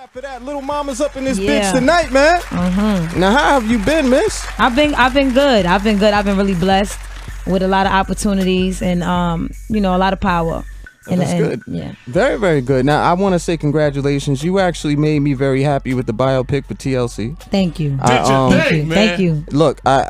After that, Little Mama's up in this bitch tonight, man. Now, how have you been, miss? I've been good. I've been really blessed with a lot of opportunities and a lot of power. That's good. Yeah. Very, very good. Now, I want to say congratulations. You actually made me very happy with the biopic for TLC. Thank you. Thank you. Look, I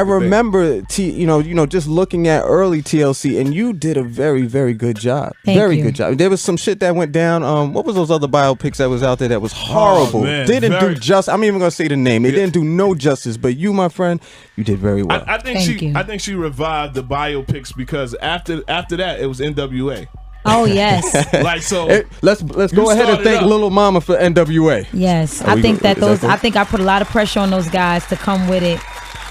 remember just looking at early TLC, and you did a very, very good job. Thank you. Good job. There was some shit that went down. What was those other biopics that was out there that was horrible? Didn't do justice. I'm even gonna say the name. They didn't do no justice. But you, my friend, you did very well. I think she revived the biopics because after that it was NWA. Oh yes. Let's go ahead and thank Little Mama for NWA. Yes, I think that I think I put a lot of pressure on those guys to come with it.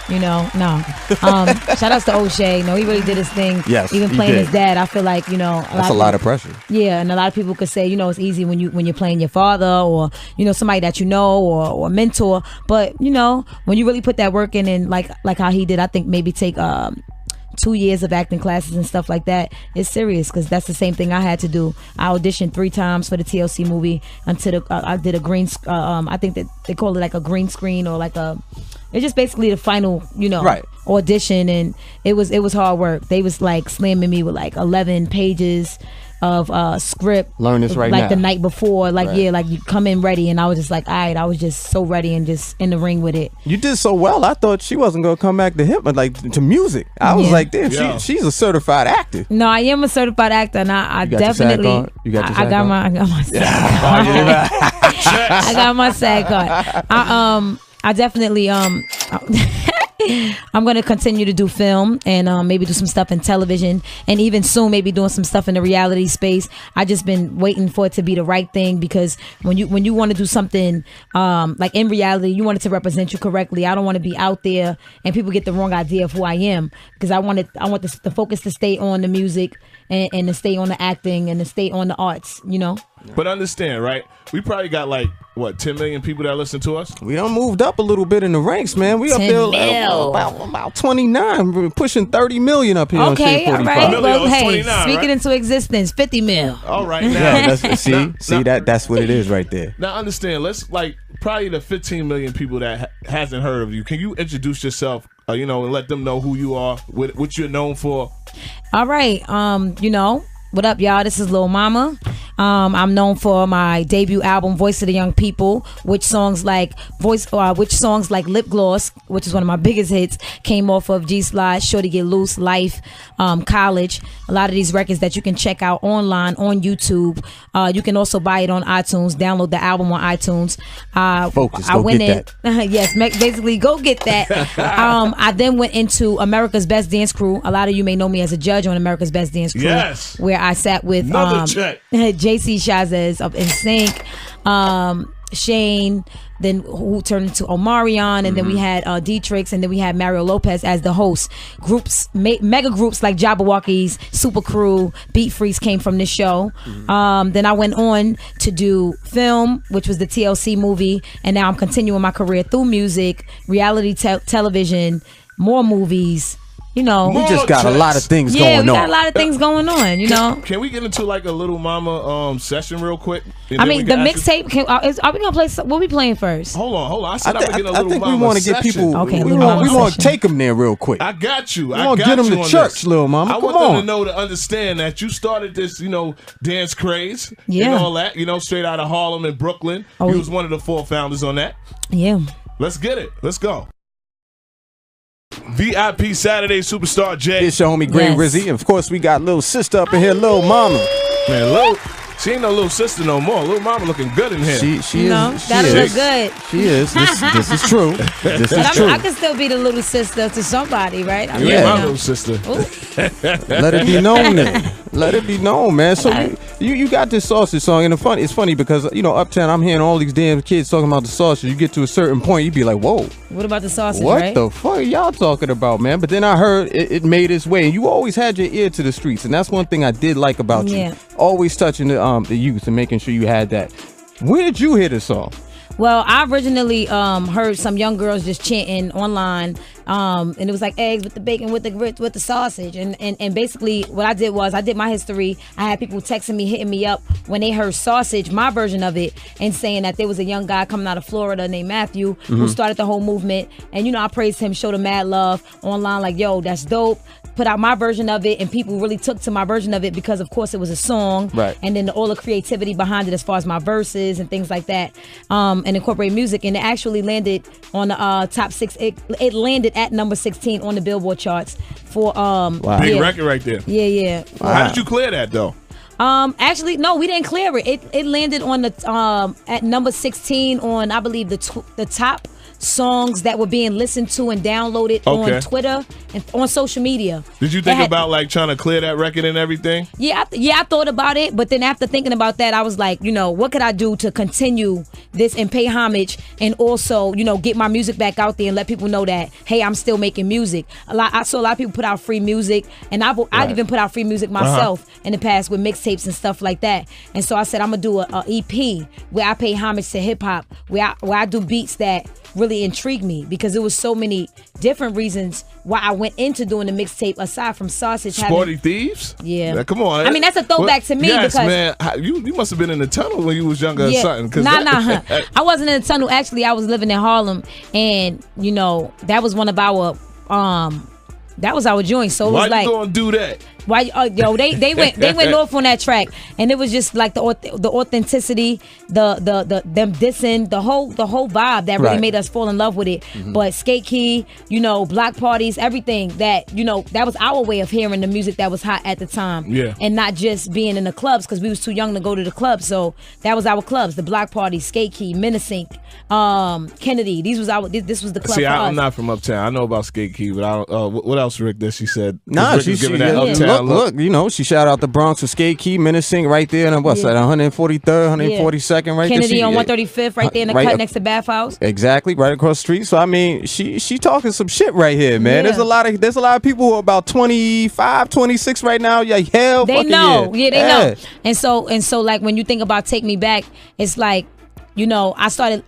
Shout outs to O'Shea. No, he really did his thing. Yes, even playing his dad, I feel like that's a lot of pressure. Yeah, and a lot of people could say it's easy when you're playing your father or somebody that or a mentor. But when you really put that work in and like how he did, I think maybe take 2 years of acting classes and stuff like that. It's serious because that's the same thing I had to do. I auditioned 3 times for the TLC movie until I did a green. I think that they call it like a green screen or like a. It's just basically the final, audition, and it was hard work. They was like slamming me with like 11 pages of script. Learn this right now. Like the night before, you come in ready, and I was just like, all right, I was just so ready and just in the ring with it. You did so well. I thought she wasn't gonna come back to hip, but to music. I was like, damn, she's a certified actor. No, I am a certified actor, and I definitely. You got your SAG card? I got my SAG card. I got my SAG card. I definitely I'm gonna continue to do film and maybe do some stuff in television, and even soon maybe doing some stuff in the reality space. I just been waiting for it to be the right thing, because when you want to do something like in reality, you want it to represent you correctly. I don't want to be out there and people get the wrong idea of who I am, because I want the focus to stay on the music and to stay on the acting and to stay on the arts, But understand, right? We probably got 10 million people that listen to us? We done moved up a little bit in the ranks, man. We up there about 29. We're pushing 30 million up here on Shade 45. All right. Well, hey, speak it right? into existence. 50 mil. All right. Now, that's what it is right there. Now, understand, let's probably the 15 million people that hasn't heard of you. Can you introduce yourself, and let them know who you are, what you're known for? All right. What up, y'all? This is Lil Mama. I'm known for my debut album, Voice of the Young People, which songs like Lip Gloss, which is one of my biggest hits, came off of G-Slide, Shorty Get Loose, Life, College. A lot of these records that you can check out online on YouTube. You can also buy it on iTunes. Download the album on iTunes. Yes, basically go get that. I then went into America's Best Dance Crew. A lot of you may know me as a judge on America's Best Dance Crew. Yes. Where I sat with JC Chazez of NSYNC, Shane, then who turned into Omarion, and then we had Dietrich, and then we had Mario Lopez as the host. Mega groups like Jabberwockies, Super Crew, Beat Freaks came from this show. Then I went on to do film, which was the TLC movie, and now I'm continuing my career through music, reality television, more movies. We just got a lot of things going on. Yeah, we got a lot of things going on, Can we get into a Little Mama session real quick? The mixtape, are we going to play, what we playing first? Hold on. I said I would get a Little Mama we want to get people, okay, we want to take them there real quick. I got you. We want to get them to church, Little Mama. I want them to know, to understand that you started this, dance craze and all that, straight out of Harlem and Brooklyn. You was one of the 4 founders on that. Yeah. Let's get it. Let's go. VIP Saturday Superstar J. It's your homie Gray Rizzy. And of course, we got little sister up in here, Little Mama. Man, she ain't no little sister no more. Little Mama looking good in here. She is. Gotta look good. She is. This is true. This is true. I can still be the little sister to somebody, right? My little sister. Let it be known then. Let it be known, man. So you got this sausage song, and it's funny because Uptown, I'm hearing all these damn kids talking about the sausage. You get to a certain point, you be like, whoa. What about the sausage? What the fuck are y'all talking about, man? But then I heard it made its way, and you always had your ear to the streets, and that's one thing I did like about you. Always touching the youth and making sure you had that. Where did you hear this song? Well, I originally heard some young girls just chanting online And it was like eggs with the bacon, with the sausage. And basically what I did was I did my history. I had people texting me, hitting me up when they heard Sausage, my version of it, and saying that there was a young guy coming out of Florida named Matthew who started the whole movement. And, you know, I praised him, showed him mad love online, like, yo, that's dope. Put out my version of it, and people really took to my version of it because, of course, it was a song. Right. And then all the creativity behind it as far as my verses and things like that, and incorporate music. And it actually landed on the top 6. It landed at number 16 on the Billboard charts for big record right there. Yeah. Wow. How did you clear that though? Actually, no, we didn't clear it. It landed on the at number 16 on, I believe, the top songs that were being listened to and downloaded on Twitter and on social media. Did you think about like trying to clear that record and everything? Yeah, I thought about it, but then after thinking about that, I was like, you know, what could I do to continue this and pay homage and also, you know, get my music back out there and let people know that, hey, I'm still making music. I saw a lot of people put out free music, and I've even put out free music myself in the past with mixtapes and stuff like that. And so I said I'm gonna do a EP where I pay homage to hip hop, where I do beats that really intrigued me, because there was so many different reasons why I went into doing the mixtape aside from Sausage. Sporty Thieves? Yeah. Now, come on. I mean, that's a throwback to me. Yes, because man. You must have been in the tunnel when you was younger or something. Nah. I wasn't in the tunnel. Actually, I was living in Harlem, and, you know, that was one of our that was our joint. So it was why you gonna do that? Why, they went north on that track, and it was just like the authenticity, them dissing, the whole vibe that really made us fall in love with it. But Skate Key, you know, block parties, everything that, you know, that was our way of hearing the music that was hot at the time, and not just being in the clubs, because we was too young to go to the clubs. So that was our clubs, the block parties, Skate Key, Menacing, Kennedy. This was the club. See, I'm not from Uptown. I know about Skate Key, but I don't. What else, Rick? That she said? Nah, she's giving that Uptown. Look, you know, she shout out the Bronx with Skate Key, Menacing right there, and what's that, 143rd, 142nd, right there. Kennedy on 135th, right there in the cut next to Bath House. Exactly, right across the street. So I mean, she talking some shit right here, man. There's a lot of people who are about 25, 26 right now. Yeah, hell, they know, they know. And so like when you think about Take Me Back, it's like, you know, I started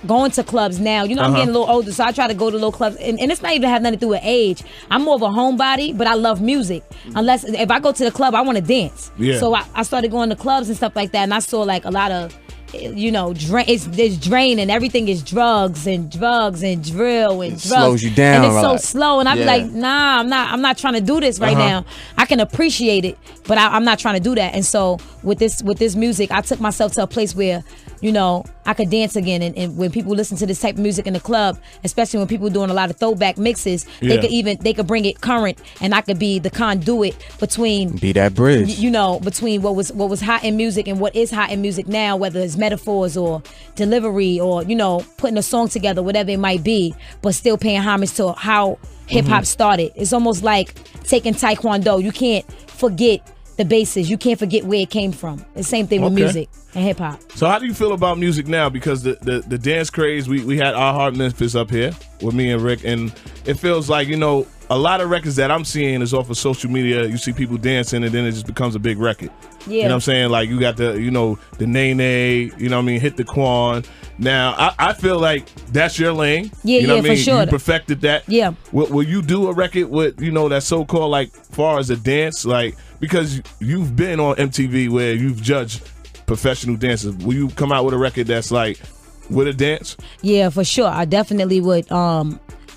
going to clubs now. You know, I'm getting a little older, so I try to go to little clubs. And it's not even have nothing to do with age. I'm more of a homebody, but I love music. Unless, if I go to the club, I want to dance. Yeah. So I started going to clubs and stuff like that, and I saw like a lot of, you know, it's draining. Everything is drugs and drill and drugs. Slows you down. And it's so slow. And I be like, nah, I'm not trying to do this right now. I can appreciate it, but I'm not trying to do that. And so with this music, I took myself to a place where, you know, I could dance again. And when people listen to this type of music in the club, especially when people doing a lot of throwback mixes, they could bring it current, and I could be the conduit between, be that bridge, you know, between what was hot in music and what is hot in music now, whether it's metaphors or delivery or, you know, putting a song together, whatever it might be, but still paying homage to how hip hop started. It's almost like taking Taekwondo. You can't forget the basis. You can't forget where it came from. The same thing with music and hip hop. So how do you feel about music now? Because the dance craze, we had Our Heart Memphis up here with me and Rick, and it feels like, you know, a lot of records that I'm seeing is off of social media. You see people dancing, and then it just becomes a big record. Yeah. You know what I'm saying? Like, you got the, you know, the Nene, you know what I mean, Hit the Quan. Now, I feel like that's your lane. Yeah, you know what I mean? For sure. You perfected that. Yeah. Will you do a record with, you know, that so-called, like, far as a dance, like, because you've been on MTV where you've judged professional dancers. Will you come out with a record that's like with a dance? Yeah, for sure. I definitely would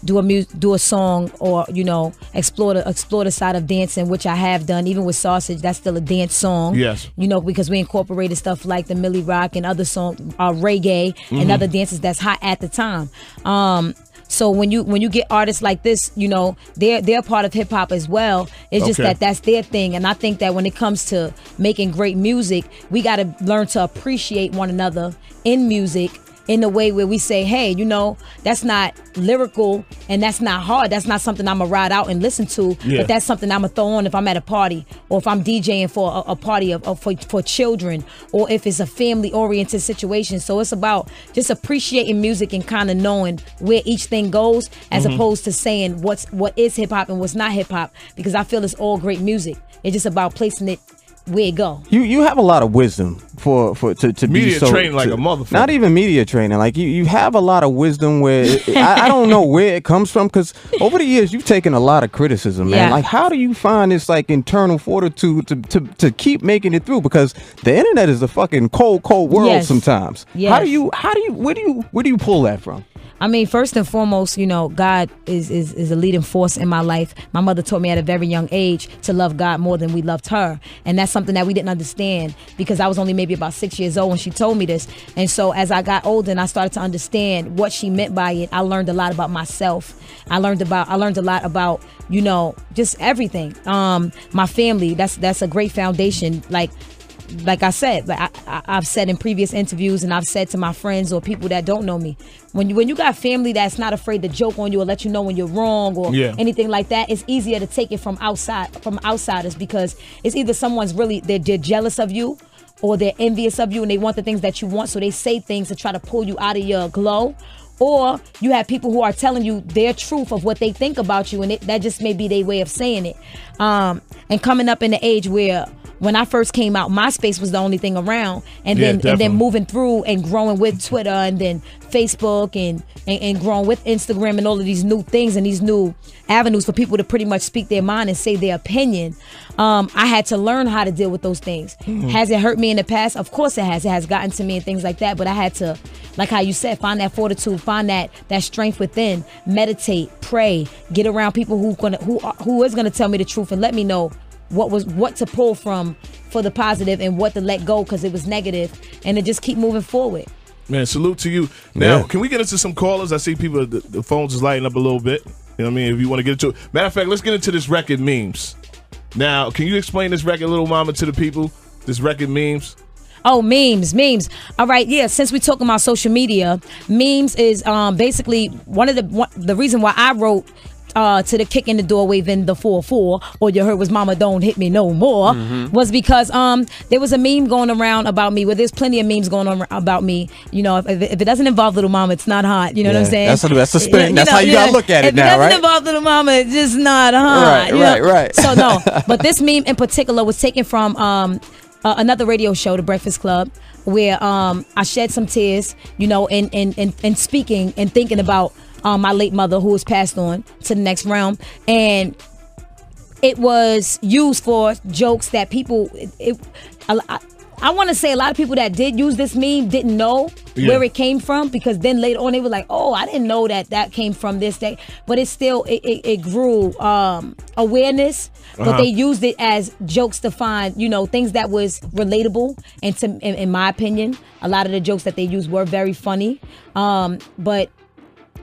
do a song, or, you know, explore the side of dancing, which I have done. Even with Sausage, that's still a dance song. Yes. You know, because we incorporated stuff like the Millie Rock and other songs, reggae and other dances that's hot at the time. So when you get artists like this, you know, they're part of hip hop as well. It's just that's their thing. And I think that when it comes to making great music, we got to learn to appreciate one another in music, in a way where we say, hey, you know, that's not lyrical and that's not hard. That's not something I'm going to ride out and listen to, but that's something I'm going to throw on if I'm at a party, or if I'm DJing for a party for children, or if it's a family-oriented situation. So it's about just appreciating music and kind of knowing where each thing goes, as opposed to saying what is hip-hop and what's not hip-hop, because I feel it's all great music. It's just about placing it where it go. You have a lot of wisdom to Media be so training like a motherfucker. Not even media training. Like you have a lot of wisdom where I don't know where it comes from, because over the years you've taken a lot of criticism, man. Yeah. Like, how do you find this like internal fortitude to keep making it through? Because the internet is a fucking cold world Yes. sometimes. Yes. Where do you pull that from? I mean, first and foremost, you know, God is a leading force in my life. My mother taught me at a very young age to love God more than we loved her. And that's something that we didn't understand, because I was only maybe about 6 years old when she told me this. And so as I got older and I started to understand what she meant by it, I learned a lot about myself. I learned a lot about, you know, just everything. My family, that's a great foundation. Like I said, I've said in previous interviews, and I've said to my friends or people that don't know me, when you got family that's not afraid to joke on you or let you know when you're wrong or anything like that, it's easier to take it from outsiders, because it's either someone's really they're jealous of you, or they're envious of you and they want the things that you want, so they say things to try to pull you out of your glow. Or you have people who are telling you their truth of what they think about you, and that just may be their way of saying it. And coming up in the age where, when I first came out, MySpace was the only thing around, and then moving through and growing with Twitter, and then Facebook, and growing with Instagram, and all of these new things and these new avenues for people to pretty much speak their mind and say their opinion. I had to learn how to deal with those things. Has it hurt me in the past? Of course it has. It has gotten to me and things like that. But I had to, like how you said, find that fortitude, find that strength within, meditate, pray, get around people who is gonna tell me the truth and let me know what to pull from for the positive and what to let go because it was negative, and to just keep moving forward. Man, salute to you. Now, can we get into some callers? I see people, the phones is lighting up a little bit. You know what I mean? If you want to get into it. Matter of fact, let's get into this record memes. Now, can you explain this record, Little Mama, to the people? This record memes? Oh, memes. All right, yeah. Since we're talking about social media, memes is basically one of the reason why I wrote to the Kick in the Door waving the 4-4, or you heard was Mama Don't Hit Me No More, was because there was a meme going around about me. Well, there's plenty of memes going on about me. You know, if it doesn't involve Little Mama, it's not hot. You know what I'm saying? That's a spin. That's how you gotta look at it now, right? If it doesn't involve Little Mama, it's just not hot. Right. So no, but this meme in particular was taken from another radio show, The Breakfast Club, where I shed some tears, you know, in speaking and thinking about my late mother, who was passed on to the next realm. And it was used for jokes that people, I want to say a lot of people that did use this meme didn't know where it came from, because then later on they were like, oh, I didn't know that came from this day. But it still, it grew awareness, but they used it as jokes to find, you know, things that was relatable. And in my opinion, a lot of the jokes that they used were very funny. But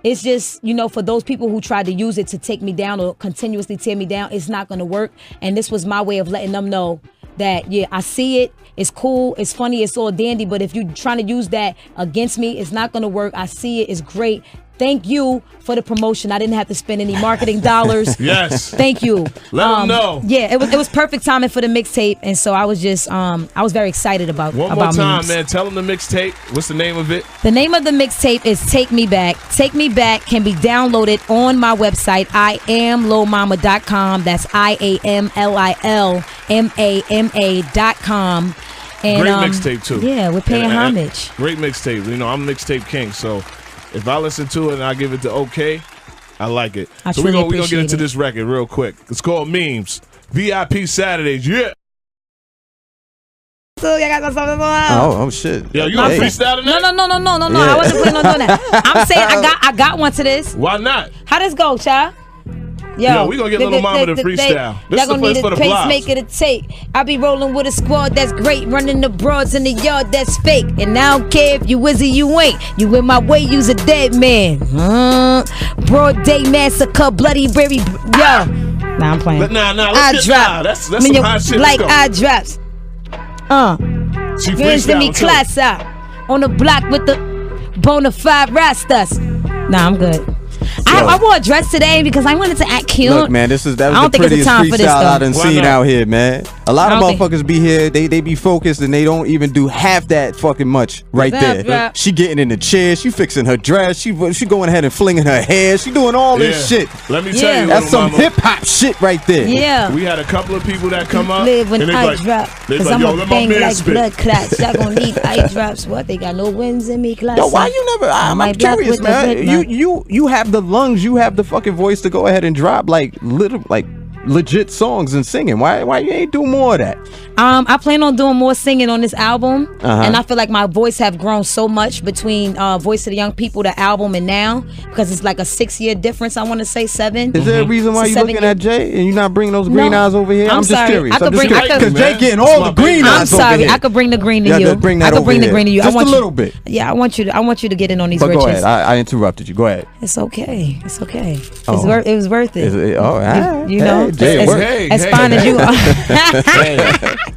it's just, you know, for those people who tried to use it to take me down or continuously tear me down, it's not going to work. And this was my way of letting them know that, yeah, I see it. It's cool. It's funny. It's all dandy. But if you're trying to use that against me, it's not going to work. I see it. It's great. Thank you for the promotion. I didn't have to spend any marketing dollars. Yes. Thank you. Let them know. Yeah, it was perfect timing for the mixtape, and so I was just I was very excited about One more time, memes. man. Tell them the mixtape. What's the name of it? The name of the mixtape is Take Me Back. Take Me Back can be downloaded on my website, IamLilMama.com. That's IamLilMama.com. And, great mixtape too. Yeah, we're paying homage. Great mixtape. You know, I'm a mixtape king, so if I listen to it and I give it the okay, I like it. So we're gonna get into this record real quick. It's called Memes. VIP Saturdays, yeah. So I got something. Oh shit. Yo, you on freestyle tonight? No. I wasn't planning on doing that. I'm saying I got one to this. Why not? How this go, child? Yo, we gonna get Little Mama to freestyle. This is the place for the vlogs. Pacemaker to take. I be rolling with a squad that's great, running the broads in the yard that's fake. And I don't care if you is or you ain't. You in my way, you's a dead man. Broad day massacre, bloody berry. Yo. Nah, I'm playing. Let's get that's some hot shit. Like eye drops. She freestyle me class out on the block with the bona fide rastas. Nah, I'm good. I wore a dress today because I wanted to act cute. Look, man, that was the prettiest freestyle I done seen out here, man. A lot of I don't motherfuckers be here, they be focused and they don't even do half that fucking much right there. Yeah. She getting in the chair, she fixing her dress, she going ahead and flinging her hair, she doing all this shit. Let me tell you, that's some mama, hip hop shit right there. Yeah. We had a couple of people that come up Live when and they I like, drop, they cause like, I'm yo, a let my bang man like spit. blood clots. Y'all gonna need eye drops. What? They got no wins in me, class. Yo, why you never? I'm curious, man. You have the lungs, you have the fucking voice to go ahead and drop like legit songs and singing. Why you ain't do more of that? I plan on doing more singing on this album, and I feel like my voice have grown so much between Voice of the Young People, the album, and now, because it's like a 6-year difference. I want to say 7. Is there a reason why you looking at Jay and you not bringing those green eyes over here? I'm just sorry. curious. I could bring because Jay getting all the green eyes over here. I'm sorry. I could bring the green to you. I could bring the green to you. Just a little bit. Yeah, I want you to get in on these but riches. Go ahead. I interrupted you. Go ahead. It's okay. It's okay. It was worth it. You know, Jay, as fine as you are.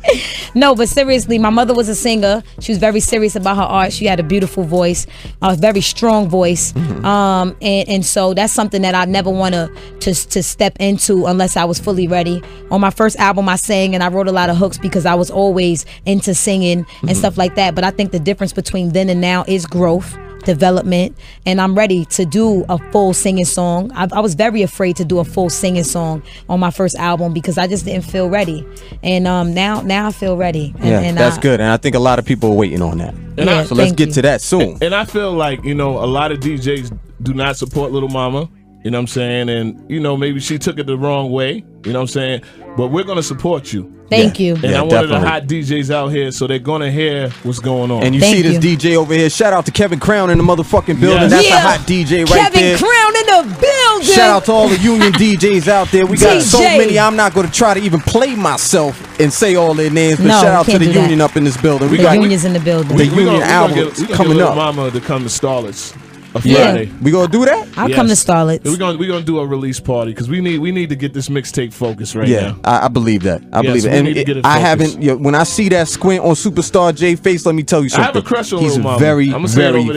No, but seriously, my mother was a singer. She was very serious about her art. She had a beautiful voice, a very strong voice, and so that's something that I never want to step into unless I was fully ready. On my first album, I sang and I wrote a lot of hooks because I was always into singing and stuff like that. But I think the difference between then and now is growth, development, and I'm ready to do a full singing song. I was very afraid to do a full singing song on my first album because I just didn't feel ready, and now I feel ready. And that's good, and I think a lot of people are waiting on that. So let's get to that soon. And I feel like, a lot of DJs do not support Little Mama. You know what I'm saying? And, maybe she took it the wrong way. You know what I'm saying? But we're going to support you. Thank you. And I'm one of the hot DJs out here, so they're going to hear what's going on. And you see this DJ over here. Shout out to Kevin Crown in the motherfucking building. That's a hot DJ right there. Kevin Crown in the building. Shout out to all the union DJs out there. We got so many, I'm not going to try to even play myself and say all their names, but shout out to the union up in this building. The union's in the building. The union album coming up. Mama to come to Starlets. Yeah, we gonna do that. I'll come to Starlets. We're gonna do a release party because we need to get this mixtape focused right now. I believe that. I believe it. And I haven't. When I see that squint on Superstar J face, let me tell you something. I have a crush on He's Lil Mama. very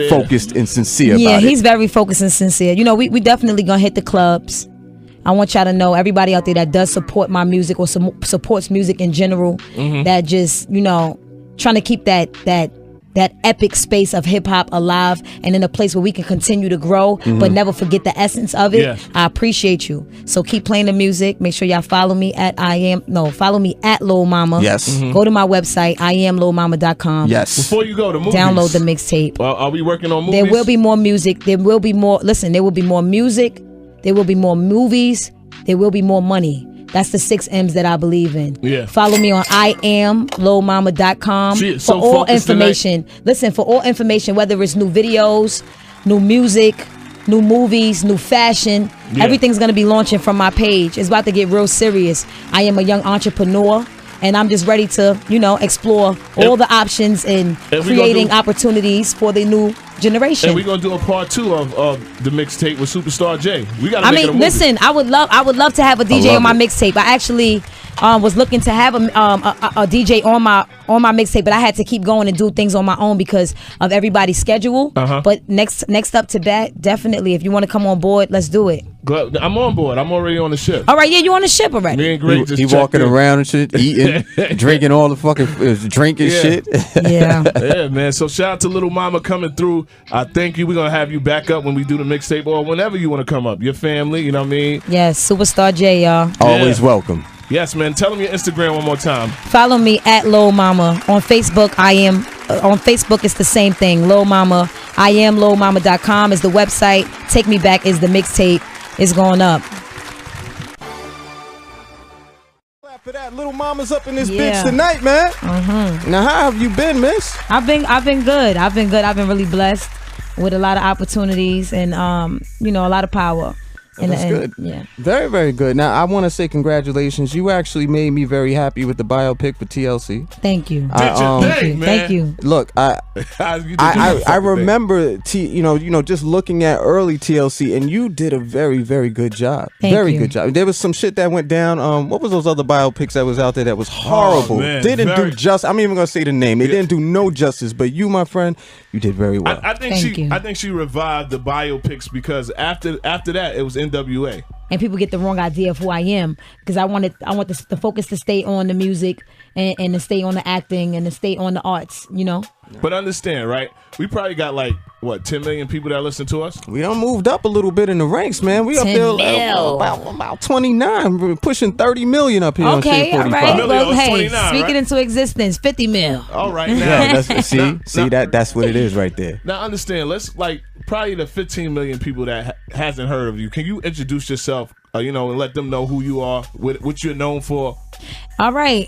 focused and sincere. Yeah, about he's it. very focused and sincere. We definitely gonna hit the clubs. I want y'all to know, everybody out there that does support my music or supports music in general, that just trying to keep that epic space of hip hop alive and in a place where we can continue to grow, but never forget the essence of it. Yes. I appreciate you. So keep playing the music. Make sure y'all follow me at follow me at Lil Mama. Yes. Go to my website, IamLilMama.com. Yes. Before you go to movies, download the mixtape. Are we working on movies? There will be more music. There will be more. Listen, there will be more music. There will be more movies. There will be more money. That's the 6 M's that I believe in. Yeah. Follow me on IamLilMama.com for all information. Tonight. Listen, for all information, whether it's new videos, new music, new movies, new fashion, everything's going to be launching from my page. It's about to get real serious. I am a young entrepreneur, and I'm just ready to, explore all the options and creating opportunities for the new generation. And we're gonna do a part 2 of the mixtape with Superstar J. We gotta. Listen, I would love to have a DJ on my mixtape. I actually was looking to have a DJ on my mixtape, but I had to keep going and do things on my own because of everybody's schedule. But next up to that, definitely, if you want to come on board, let's do it. I'm on board. I'm already on the ship. All right, you on the ship already. Me and Greg just he walking around and shit, eating, drinking all the fucking drinking shit. Yeah, man. So shout out to Little Mama coming through. I thank you. We're gonna have you back up when we do the mixtape or whenever you want to come up. Your family, you know what I mean? Yes, Superstar J, y'all. Always welcome. Yes, man. Tell them your Instagram one more time. Follow me at Lil Mama. On Facebook, on Facebook, it's the same thing. Lil Mama. IamLilMama.com is the website. Take Me Back is the mixtape. It's going up. For that, Little Mama's up in this bitch tonight, man. Now, how have you been, miss? I've been good. I've been really blessed with a lot of opportunities and a lot of power. That's good. Yeah. Very, very good. Now, I want to say congratulations. You actually made me very happy with the biopic for TLC. Thank you. Thank you. Look, I remember just looking at early TLC, and you did a very, very good job. Thank you. Good job. There was some shit that went down. What was those other biopics that was out there that was horrible? Didn't do justice. I'm even gonna say the name. It didn't do no justice. But you, my friend, you did very well. I think she revived the biopics because after that it was NWA. and people get the wrong idea of who I am, because I want the focus to stay on the music and to stay on the acting and to stay on the arts, you know. But understand, right? We probably got like what 10 million people that listen to us. We done moved up a little bit in the ranks, man. We up 10 there mil. about 29. We're pushing 30 million up here on Okay, Shade all 45. right. Million Well, was hey, 29, speaking right? into existence, 50 mil. All right, now. Yeah, that's what it is right there. Now understand, let's like probably the 15 million people that hasn't heard of you. Can you introduce yourself, you know, and let them know who you are, what you're known for? All right,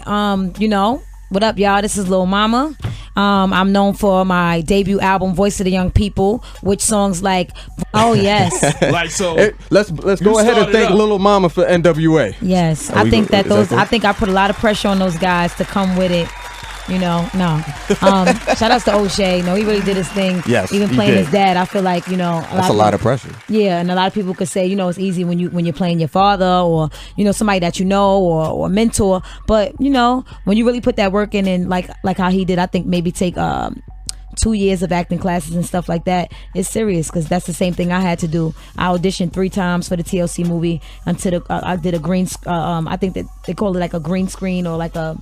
you know, what up, y'all? This is Lil Mama. I'm known for my debut album, Voice of the Young People, which songs like, oh yes, Like so. Hey, let's go ahead and thank Little Mama for NWA. yes. Are I we think go- that is that those. cool? I think I put a lot of pressure on those guys to come with it. You know, no. Shout outs to O'Shea. No, he really did his thing. Yes, even he playing did. his dad. I feel like, you know, That's a lot of pressure. Yeah, and a lot of people could say, you know, it's easy when you're playing your father or, you know, somebody that you know or a mentor. But, you know, when you really put that work in and like how he did, I think maybe take 2 years of acting classes and stuff like that, it's serious, because that's the same thing I had to do. I auditioned 3 times for the TLC movie until I did a green. I think that they call it like a green screen or like a.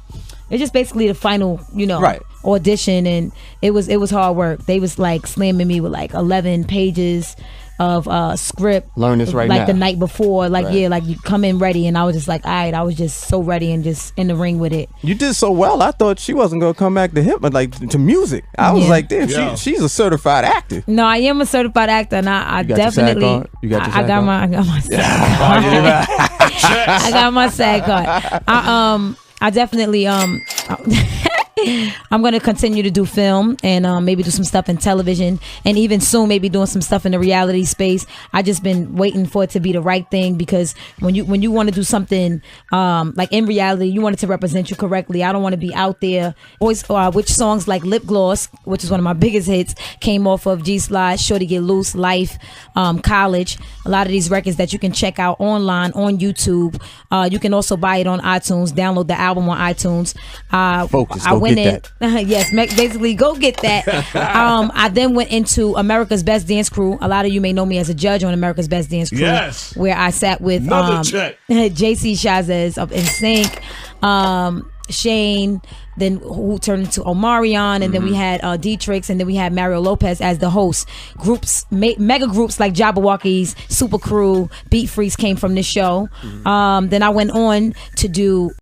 It's just basically the final, you know, Right. audition, and it was hard work. They was like slamming me with like 11 pages of script. Learn this right like now. the night before, like Right. yeah, like you come in ready, and I was just like, all right, I was just so ready and just in the ring with it. You did so well. I thought she wasn't gonna come back to hip, but like to music. I was Yeah. like, damn, Yeah. she's a certified actor. No, I am a certified actor, and I You got your SAG definitely. card? You got your I SAG got card? my. I got my. I got my SAG card. I definitely I'm gonna continue to do film and maybe do some stuff in television, and even soon maybe doing some stuff in the reality space. I just been waiting for it to be the right thing, because when you want to do something like in reality, you want it to represent you correctly. I don't want to be out there always. Which songs like Lip Gloss, which is one of my biggest hits, came off of G Slide, Shorty Get Loose, Life, College. A lot of these records that you can check out online on YouTube. You can also buy it on iTunes. Download the album on iTunes. Focus. I Go went get in. Yes, basically go get that. I then went into America's Best Dance Crew. A lot of you may know me as a judge on America's Best Dance Crew. Yes. Where I sat with Another check. JC Chazez of NSYNC, Shane, then who turned into Omarion, and then we had Dietrich, and then we had Mario Lopez as the host. Groups, mega groups like Jabberwockies, Super Crew, Beat Freaks came from this show. Then I went on to do